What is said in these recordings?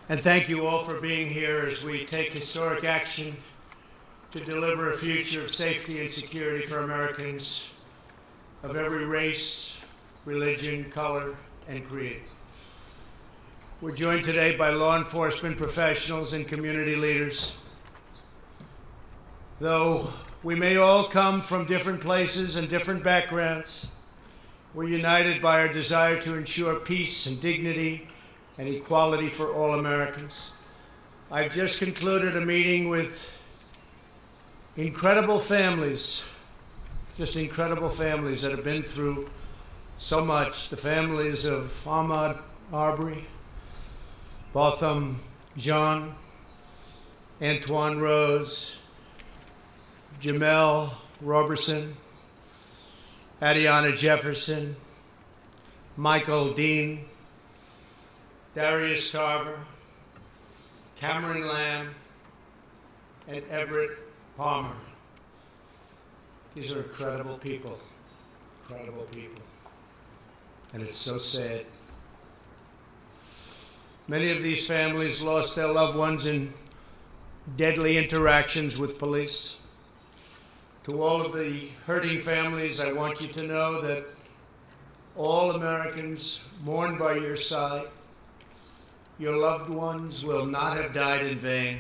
And thank you all for being here as we take historic action to deliver a future of safety and security for Americans of every race, religion, color, and creed. We're joined today by law enforcement professionals and community leaders. Though we may all come from different places and different backgrounds, we're united by our desire to ensure peace and dignity and equality for all Americans. I've just concluded a meeting with incredible families, just incredible families that have been through so much. The families of Ahmaud Arbery, Botham Jean, Antoine Rose, Jamel Roberson, Adiana Jefferson, Michael Dean, Darius Tarver, Cameron Lamb, and Everett Palmer. These are incredible people, and it's so sad. Many of these families lost their loved ones in deadly interactions with police. To all of the hurting families, I want you to know that all Americans mourn by your side. Your loved ones will not have died in vain.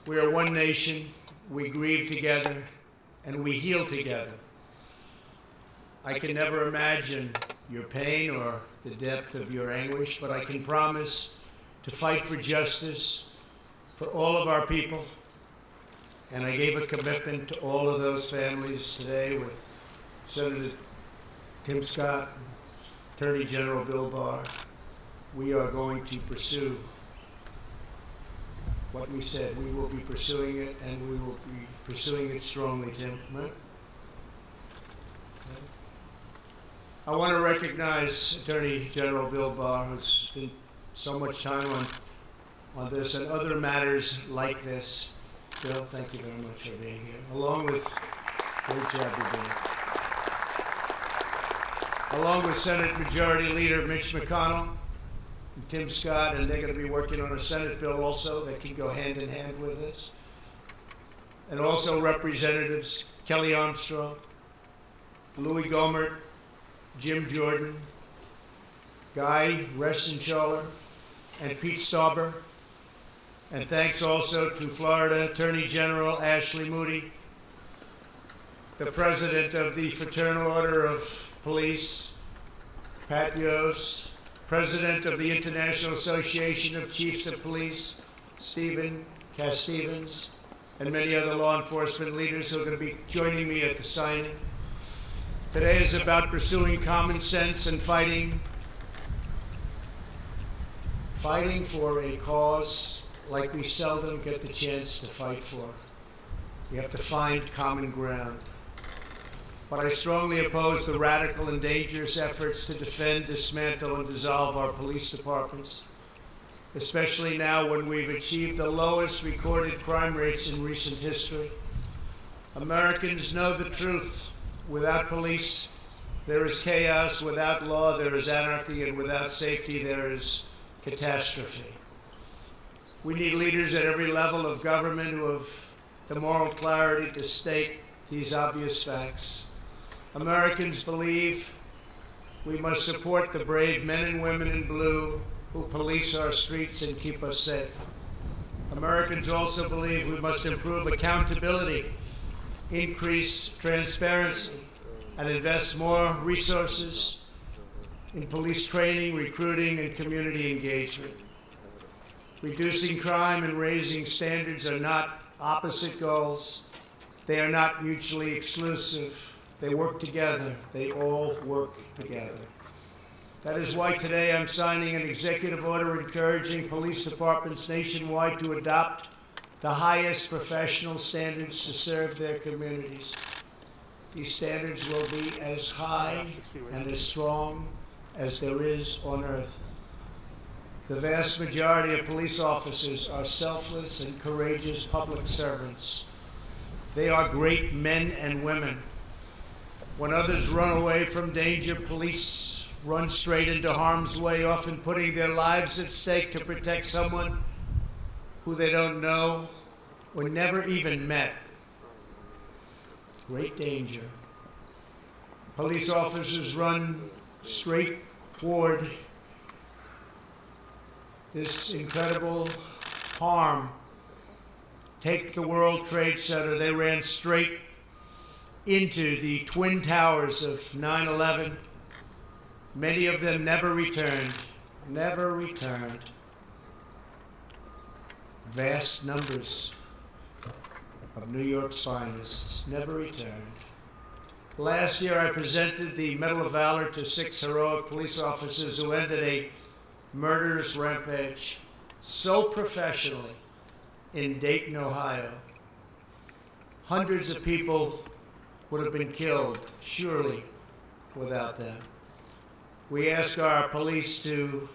We are one nation, we grieve together, and we heal together. I can never imagine your pain or the depth of your anguish, but I can promise to fight for justice for all of our people. And I gave a commitment to all of those families today with Senator Tim Scott, Attorney General Bill Barr. We are going to pursue what we said. We will be pursuing it, and we will be pursuing it strongly, Tim. Right? I want to recognize Attorney General Bill Barr, who's spent so much time on this and other matters like this. Bill, thank you very much for being here, along with, great job you're doing, along with Senate Majority Leader Mitch McConnell and Tim Scott, and they're going to be working on a Senate bill also that can go hand in hand with this. And also Representatives Kelly Armstrong, Louis Gohmert, Jim Jordan, Guy Reschenthaler, and Pete Stauber. And thanks also to Florida Attorney General Ashley Moody, the President of the Fraternal Order of Police, Pat Yost, President of the International Association of Chiefs of Police, Stephen Cass Stevens, and many other law enforcement leaders who are going to be joining me at the signing. Today is about pursuing common sense and fighting for a cause like we seldom get the chance to fight for. We have to find common ground. But I strongly oppose the radical and dangerous efforts to defend, dismantle, and dissolve our police departments, especially now when we've achieved the lowest recorded crime rates in recent history. Americans know the truth. Without police, there is chaos. Without law, there is anarchy. And without safety, there is catastrophe. We need leaders at every level of government who have the moral clarity to state these obvious facts. Americans believe we must support the brave men and women in blue who police our streets and keep us safe. Americans also believe we must improve accountability, increase transparency, and invest more resources in police training, recruiting, and community engagement. Reducing crime and raising standards are not opposite goals. They are not mutually exclusive. They work together. They all work together. That is why today I'm signing an executive order encouraging police departments nationwide to adopt the highest professional standards to serve their communities. These standards will be as high and as strong as there is on earth. The vast majority of police officers are selfless and courageous public servants. They are great men and women. When others run away from danger, police run straight into harm's way, often putting their lives at stake to protect someone who they don't know or never even met. Great danger. Police officers run straight toward this incredible harm. Take the World Trade Center. They ran straight into the Twin Towers of 9/11. Many of them never returned. Never returned. Vast numbers of New York's finest never returned. Last year, I presented the Medal of Valor to 6 heroic police officers who ended a murderous rampage so professionally in Dayton, Ohio. Hundreds of people would have been killed, surely, without them. We ask our police to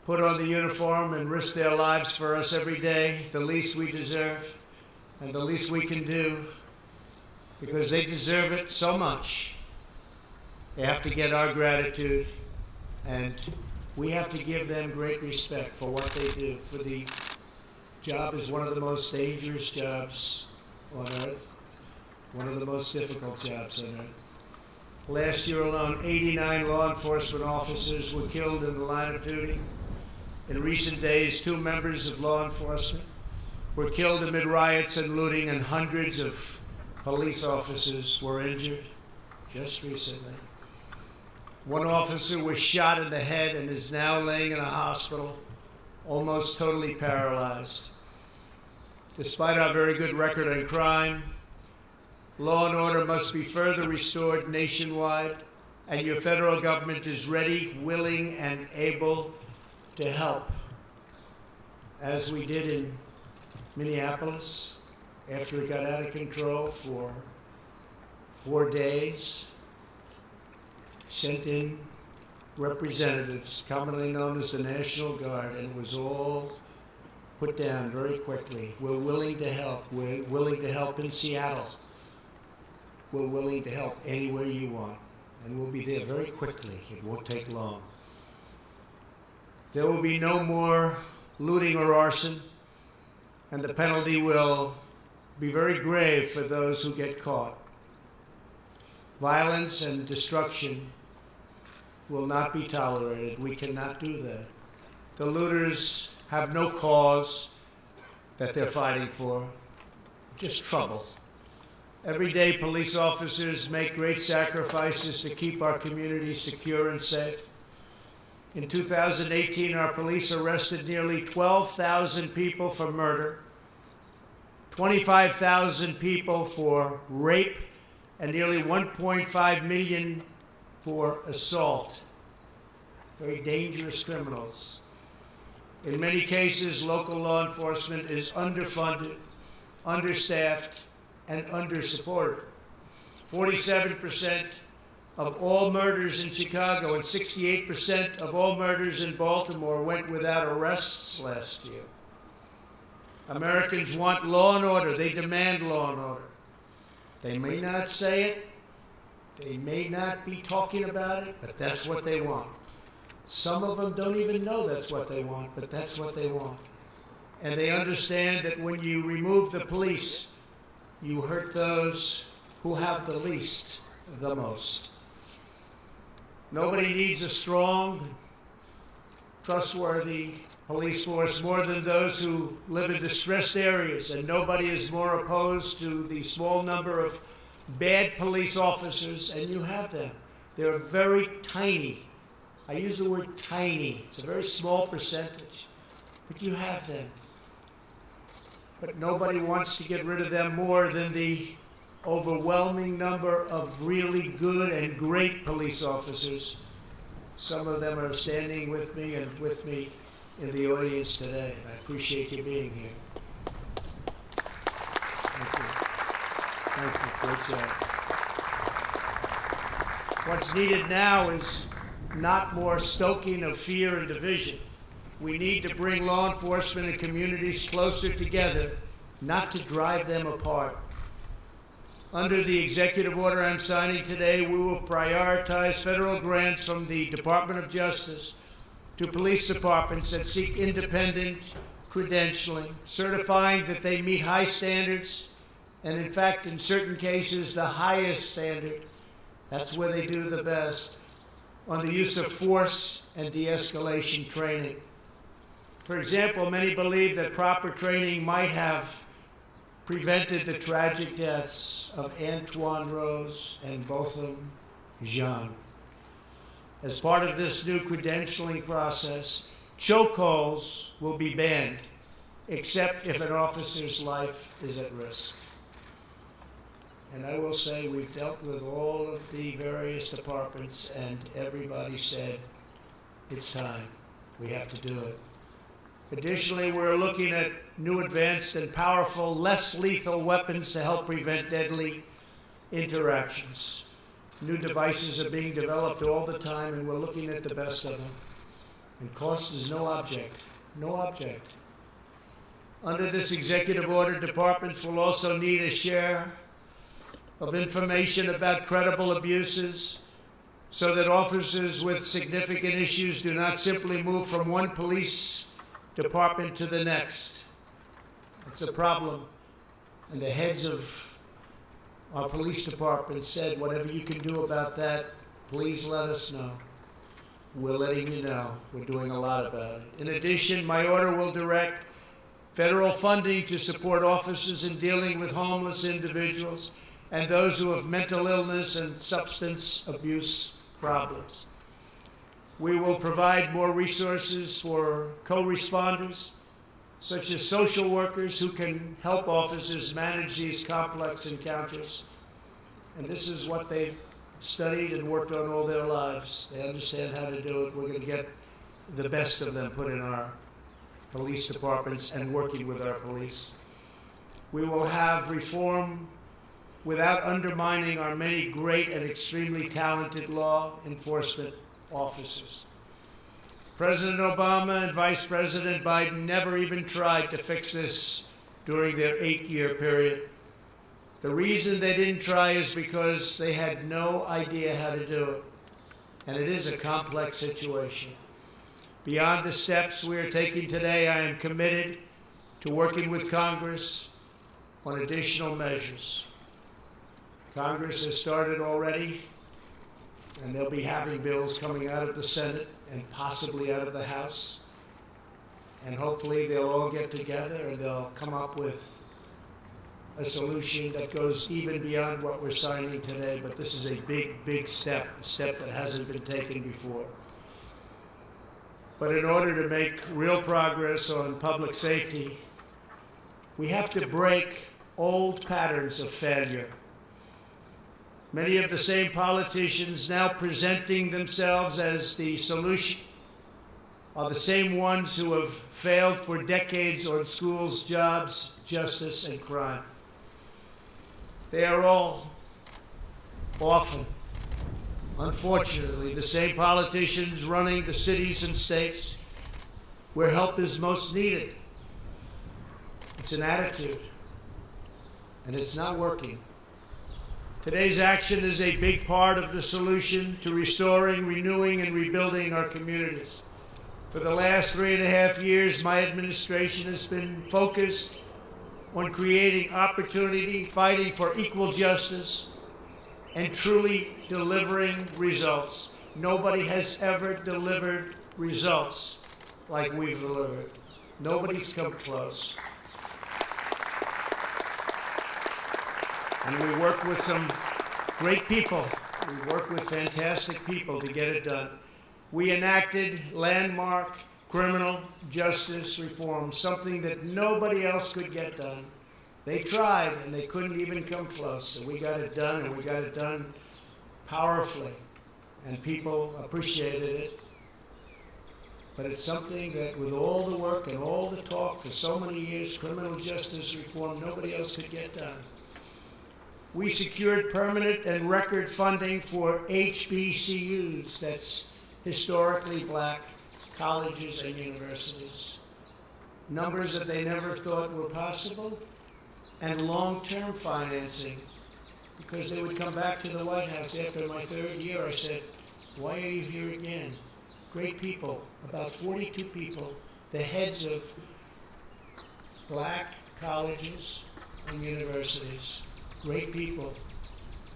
put on the uniform and risk their lives for us every day, the least we deserve and the least we can do, because they deserve it so much. They have to get our gratitude, and we have to give them great respect for what they do, for the job is one of the most dangerous jobs on earth, one of the most difficult jobs on earth. Last year alone, 89 law enforcement officers were killed in the line of duty. In recent days, 2 members of law enforcement were killed amid riots and looting, and hundreds of police officers were injured just recently. One officer was shot in the head and is now laying in a hospital, almost totally paralyzed. Despite our very good record on crime, law and order must be further restored nationwide, and your federal government is ready, willing, and able to help, as we did in Minneapolis after it got out of control for 4 days. Sent in representatives, commonly known as the National Guard, and it was all put down very quickly. We're willing to help. We're willing to help in Seattle. We're willing to help anywhere you want, and we'll be there very quickly. It won't take long. There will be no more looting or arson, and the penalty will be very grave for those who get caught. Violence and destruction will not be tolerated. We cannot do that. The looters have no cause that they're fighting for, just trouble. Every day, police officers make great sacrifices to keep our communities secure and safe. In 2018, our police arrested nearly 12,000 people for murder, 25,000 people for rape, and nearly 1.5 million for assault. Very dangerous criminals. In many cases, local law enforcement is underfunded, understaffed, and undersupported. 47% of all murders in Chicago and 68% of all murders in Baltimore went without arrests last year. Americans want law and order. They demand law and order. They may not say it. They may not be talking about it, but that's what they want. Some of them don't even know that's what they want, but that's what they want. And they understand that when you remove the police, you hurt those who have the least, the most. Nobody needs a strong, trustworthy police force more than those who live in distressed areas, and nobody is more opposed to the small number of bad police officers, and you have them. They're very tiny. I use the word tiny. It's a very small percentage, but you have them. But nobody wants to get rid of them more than the overwhelming number of really good and great police officers. Some of them are standing with me and with me in the audience today. I appreciate you being here. Thank you. Thank you. Great job. What's needed now is not more stoking of fear and division. We need to bring law enforcement and communities closer together, not to drive them apart. Under the executive order I'm signing today, we will prioritize federal grants from the Department of Justice to police departments that seek independent credentialing, certifying that they meet high standards, and in fact, in certain cases, the highest standard. That's where they do the best, on the use of force and de-escalation training. For example, many believe that proper training might have prevented the tragic deaths of Antoine Rose and Botham Jean. As part of this new credentialing process, chokeholds will be banned, except if an officer's life is at risk. And I will say we've dealt with all of the various departments, and everybody said, it's time. We have to do it. Additionally, we're looking at new advanced and powerful, less lethal weapons to help prevent deadly interactions. New devices are being developed all the time, and we're looking at the best of them. And cost is no object, no object. Under this executive order, departments will also need a share of information about credible abuses so that officers with significant issues do not simply move from one police department to the next. It's a problem. And the heads of our police department said, whatever you can do about that, please let us know. We're letting you know. We're doing a lot about it. In addition, my order will direct federal funding to support officers in dealing with homeless individuals and those who have mental illness and substance abuse problems. We will provide more resources for co-responders, such as social workers who can help officers manage these complex encounters. And this is what they've studied and worked on all their lives. They understand how to do it. We're going to get the best of them put in our police departments and working with our police. We will have reform without undermining our many great and extremely talented law enforcement officers. President Obama and Vice President Biden never even tried to fix this during their 8-year period. The reason they didn't try is because they had no idea how to do it. And it is a complex situation. Beyond the steps we are taking today, I am committed to working with Congress on additional measures. Congress has started already, and they'll be having bills coming out of the Senate and possibly out of the House. And hopefully they'll all get together and they'll come up with a solution that goes even beyond what we're signing today. But this is a big, big step, a step that hasn't been taken before. But in order to make real progress on public safety, we have to break old patterns of failure. Many of the same politicians now presenting themselves as the solution are the same ones who have failed for decades on schools, jobs, justice, and crime. They are all often, unfortunately, the same politicians running the cities and states where help is most needed. It's an attitude, and it's not working. Today's action is a big part of the solution to restoring, renewing, and rebuilding our communities. For the last 3.5 years, my administration has been focused on creating opportunity, fighting for equal justice, and truly delivering results. Nobody has ever delivered results like we've delivered. Nobody's come close. And we work with some great people. We work with fantastic people to get it done. We enacted landmark criminal justice reform, something that nobody else could get done. They tried, and they couldn't even come close. So we got it done, and we got it done powerfully. And people appreciated it. But it's something that with all the work and all the talk for so many years, criminal justice reform, nobody else could get done. We secured permanent and record funding for HBCUs, that's historically black colleges and universities. Numbers that they never thought were possible, and long-term financing because they would come back to the White House after my third year. I said, why are you here again? Great people, about 42 people, the heads of black colleges and universities, great people.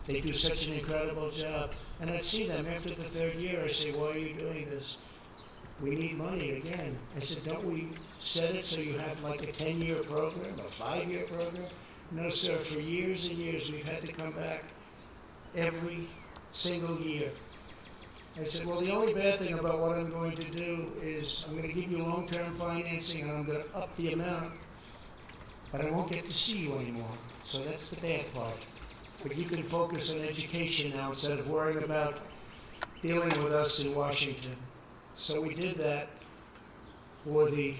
They do such an incredible job. And I'd see them after the third year. I say, why are you doing this? We need money again. I said, don't we set it so you have like a 10-year program, a 5-year program? No, sir, for years and years we've had to come back every single year. I said, well, the only bad thing about what I'm going to do is I'm going to give you long-term financing and I'm going to up the amount, but I won't get to see you anymore. So that's the bad part. But you can focus on education now instead of worrying about dealing with us in Washington. So we did that for the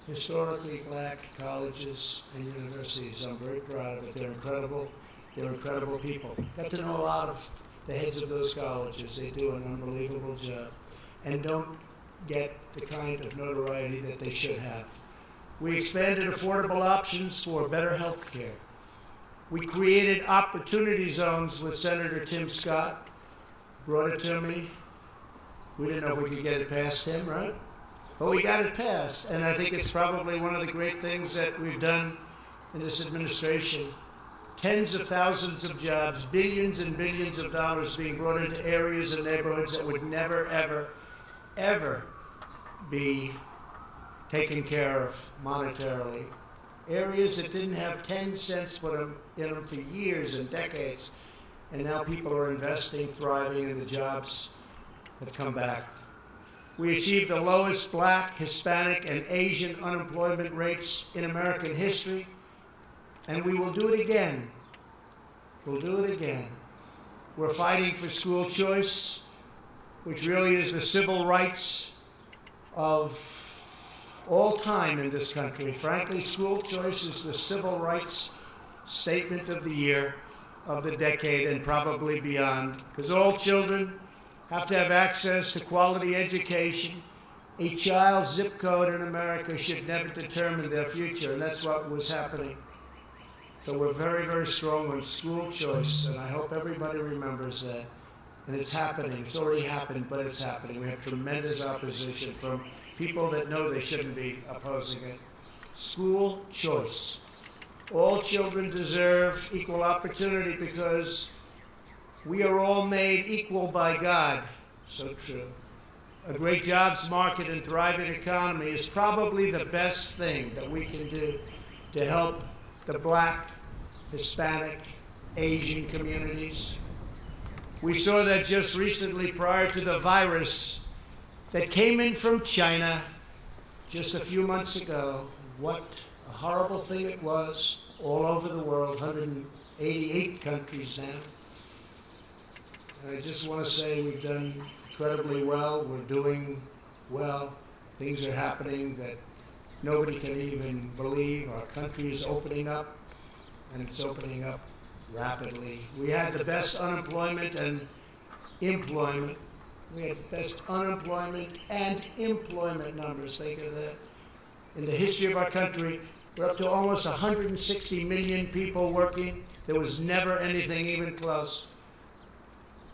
historically black colleges and universities. I'm very proud of it. They're incredible. They're incredible people. Got to know a lot of the heads of those colleges. They do an unbelievable job and don't get the kind of notoriety that they should have. We expanded affordable options for better health care. We created opportunity zones with Senator Tim Scott, brought it to me. We didn't know if we could get it past him, right? But we got it passed, and I think it's probably one of the great things that we've done in this administration. Tens of thousands of jobs, billions and billions of dollars being brought into areas and neighborhoods that would never, ever, ever be taken care of monetarily. Areas that didn't have 10 cents put in them for years and decades, and now people are investing, thriving, and the jobs have come back. We achieved the lowest black, Hispanic, and Asian unemployment rates in American history, and we will do it again. We'll do it again. We're fighting for school choice, which really is the civil rights of all time in this country. Frankly, school choice is the civil rights statement of the year, of the decade, and probably beyond, because all children have to have access to quality education. A child's zip code in America should never determine their future, and that's what was happening. So we're very, very strong on school choice, and I hope everybody remembers that. And it's happening. It's already happened, but it's happening. We have tremendous opposition from people that know they shouldn't be opposing it. School choice. All children deserve equal opportunity because we are all made equal by God. So true. A great jobs market and thriving economy is probably the best thing that we can do to help the black, Hispanic, Asian communities. We saw that just recently prior to the virus that came in from China just a few months ago. What a horrible thing it was all over the world, 188 countries now. And I just want to say we've done incredibly well. We're doing well. Things are happening that nobody can even believe. Our country is opening up, and it's opening up rapidly. We had the best unemployment and employment. We had the best unemployment and employment numbers. Think of that. In the history of our country, we're up to almost 160 million people working. There was never anything even close.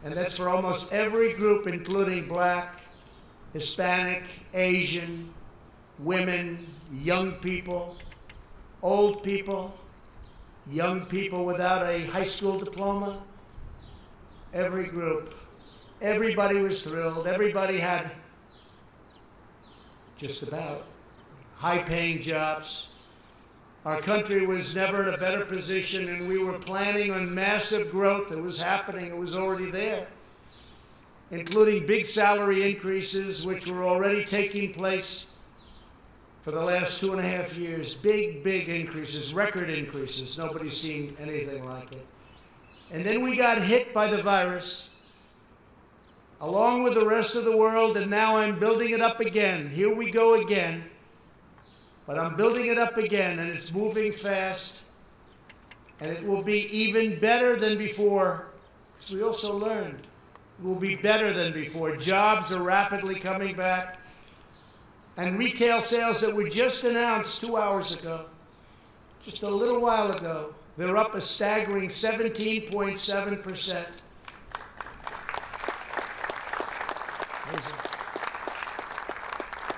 And that's for almost every group, including black, Hispanic, Asian, women, young people, old people, young people without a high school diploma. Every group. Everybody was thrilled. Everybody had just about high-paying jobs. Our country was never in a better position, and we were planning on massive growth. It was happening. It was already there, including big salary increases, which were already taking place for the last 2.5 years. Big, big increases, record increases. Nobody's seen anything like it. And then we got hit by the virus, along with the rest of the world, and now I'm building it up again. Here we go again. But I'm building it up again, and it's moving fast, and it will be even better than before, because we also learned it will be better than before. Jobs are rapidly coming back, and retail sales that were just announced 2 hours ago, just a little while ago, They're up a staggering 17.7%.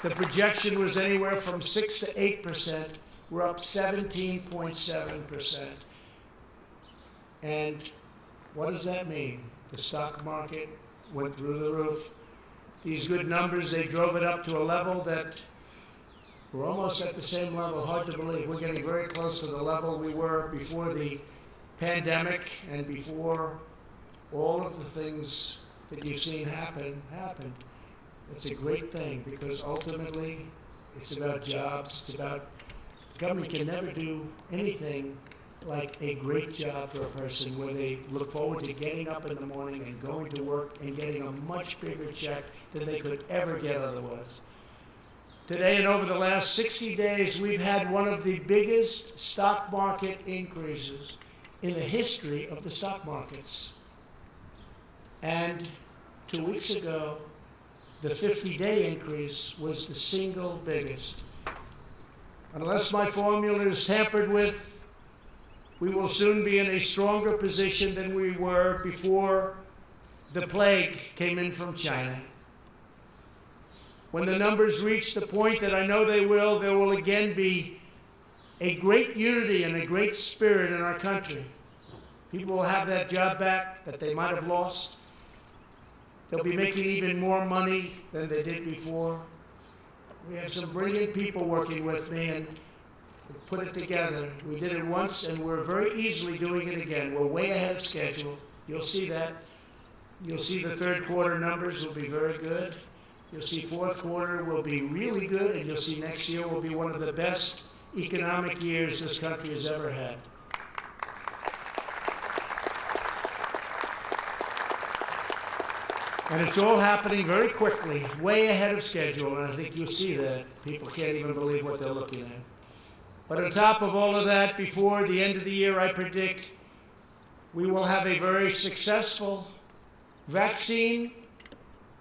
The projection was anywhere from 6 to 8%. We're up 17.7%. And what does that mean? The stock market went through the roof. These good numbers, they drove it up to a level that we're almost at the same level. Hard to believe. We're getting very close to the level we were before the pandemic and before all of the things that you've seen happened. It's a great thing because ultimately it's about jobs. It's about government can never do anything like a great job for a person where they look forward to getting up in the morning and going to work and getting a much bigger check than they could ever get otherwise. Today and over the last 60 days, we've had one of the biggest stock market increases in the history of the stock markets. And 2 weeks ago, the 50-day increase was the single biggest. Unless my formula is tampered with, we will soon be in a stronger position than we were before the plague came in from China. When the numbers reach the point that I know they will, there will again be a great unity and a great spirit in our country. People will have that job back that they might have lost. They'll be making even more money than they did before. We have some brilliant people working with me, and we put it together. We did it once, and we're very easily doing it again. We're way ahead of schedule. You'll see that. You'll see the third quarter numbers will be very good. You'll see fourth quarter will be really good, and you'll see next year will be one of the best economic years this country has ever had. And it's all happening very quickly, way ahead of schedule, and I think you'll see that. People can't even believe what they're looking at. But on top of all of that, before the end of the year, I predict we will have a very successful vaccine,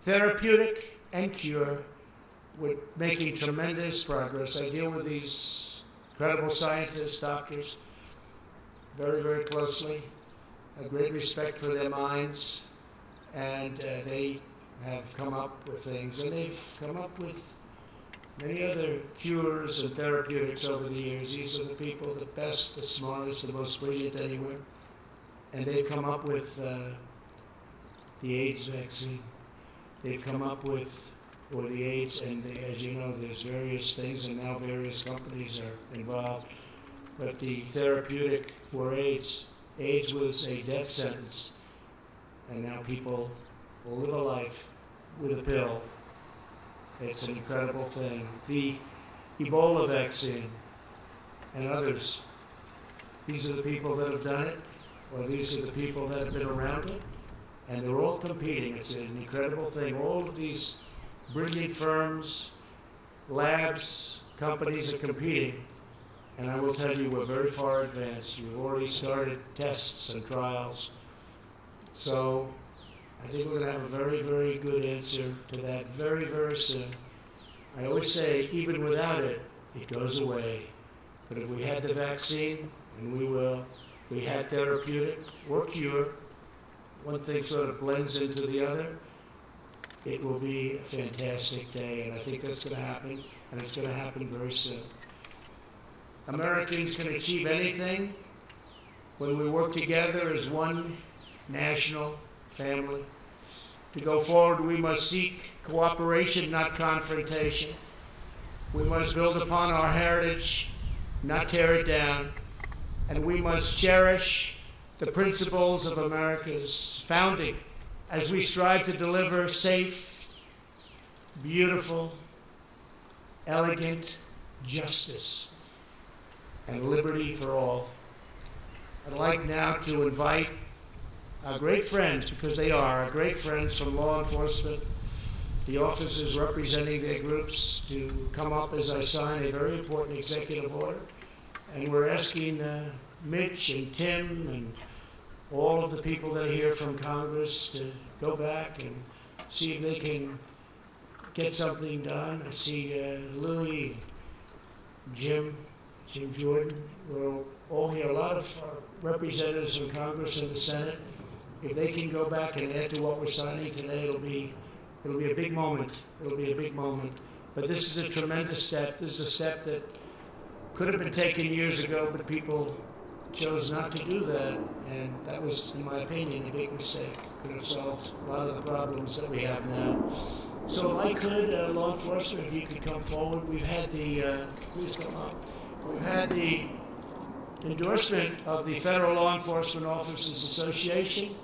therapeutic, and cure. We're making tremendous progress. I deal with these incredible scientists, doctors, very, very closely. I have great respect for their minds. And they have come up with things, and they've come up with many other cures and therapeutics over the years. These are the people, the best, the smartest, the most brilliant anywhere. And they've come up with the AIDS vaccine. They've come up with, or the AIDS, and as you know, there's various things, and now various companies are involved. But the therapeutic for AIDS was a death sentence. And now people will live a life with a pill. It's an incredible thing. The Ebola vaccine and others, these are the people that have done it, or these are the people that have been around it, and they're all competing. It's an incredible thing. All of these brilliant firms, labs, companies are competing. And I will tell you, we're very far advanced. We've already started tests and trials. So I think we're going to have a very, very good answer to that very, very soon. I always say, even without it, it goes away. But if we had the vaccine, and we will, if we had therapeutic or cure, one thing sort of blends into the other, it will be a fantastic day. And I think that's going to happen, and it's going to happen very soon. Americans can achieve anything when we work together as one national family. To go forward, we must seek cooperation, not confrontation. We must build upon our heritage, not tear it down. And we must cherish the principles of America's founding as we strive to deliver safe, beautiful, elegant justice and liberty for all. I'd like now to invite our great friends, because they are our great friends from law enforcement, the officers representing their groups, to come up as I sign a very important executive order. And we're asking Mitch and Tim and all of the people that are here from Congress to go back and see if they can get something done. I see Louis, Jim, Jim Jordan. We'll all hear a lot of representatives in Congress and the Senate. If they can go back and add to what we're signing today, it'll be a big moment. It'll be a big moment. But this is a tremendous step. This is a step that could have been taken years ago, but people chose not to do that, and that was, in my opinion, a big mistake. Could have solved a lot of the problems that we have now. So if I could, law enforcement, if you could come forward. We've had the, please come up. We've had the endorsement of the Federal Law Enforcement Officers Association,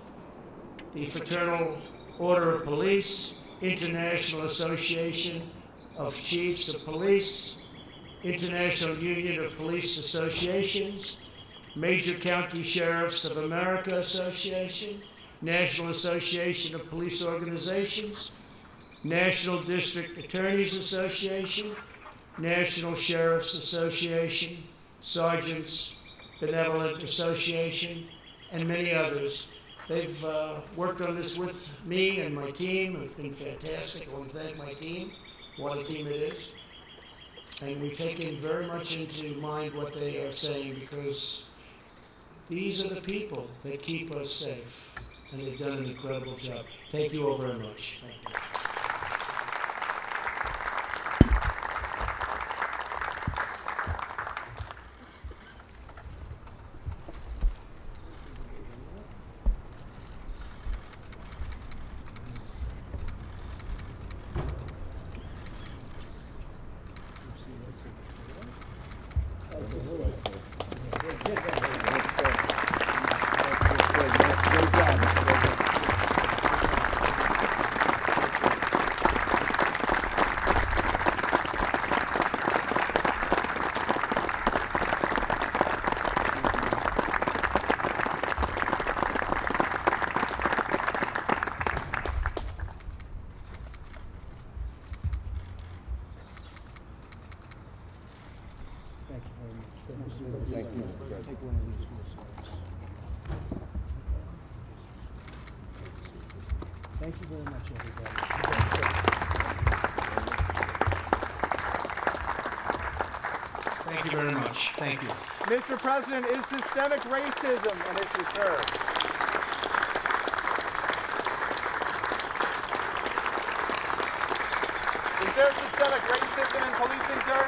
the Fraternal Order of Police, International Association of Chiefs of Police, International Union of Police Associations, Major County Sheriffs of America Association, National Association of Police Organizations, National District Attorneys Association, National Sheriffs Association, Sergeants Benevolent Association, and many others. They've worked on this with me and my team. It's been fantastic. I want to thank my team. What a team it is. And we've taken very much into mind what they are saying, because these are the people that keep us safe, and they've done an incredible job. Thank you all very much. Thank you. Thank you. Take one of these, please. Thank you very much, everybody. Thank you very much. Thank you. Mr. President, is systemic racism an issue, sir? Is there systemic racism in policing, sir?